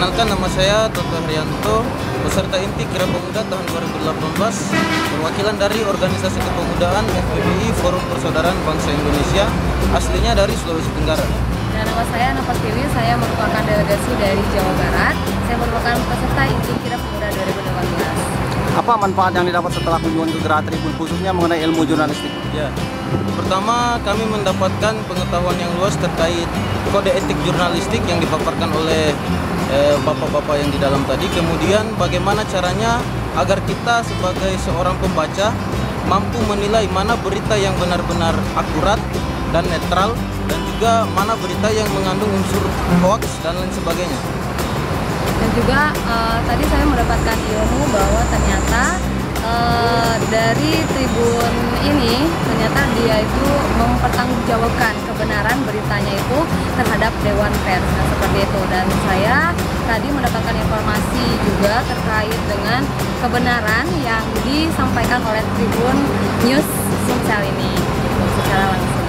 Perkenalkan, nama saya Toto Haryanto, peserta inti Kira Pemuda tahun 2018, perwakilan dari Organisasi Kepemudaan FPBI Forum Persaudaraan Bangsa Indonesia, aslinya dari Sulawesi Tenggara. Dan nama saya Ana Pertiwi, saya merupakan delegasi dari Jawa Barat. Saya merupakan peserta inti Kira Pemuda 2018. Apa manfaat yang didapat setelah kunjungan ke Geraha Tribun, khususnya mengenai ilmu jurnalistik? Ya, pertama kami mendapatkan pengetahuan yang luas terkait kode etik jurnalistik yang dipaparkan oleh bapak-bapak yang di dalam tadi. Kemudian bagaimana caranya agar kita sebagai seorang pembaca mampu menilai mana berita yang benar-benar akurat dan netral, dan juga mana berita yang mengandung unsur hoax dan lain sebagainya. Dan juga tadi saya mendapatkan ilmu bahwa ternyata dari Tribun ini ternyata dia itu mempertanggungjawabkan kebenaran beritanya itu terhadap Dewan Pers, nah, seperti itu. Dan saya tadi mendapatkan informasi juga terkait dengan kebenaran yang disampaikan oleh Tribun News Sumsel ini secara langsung.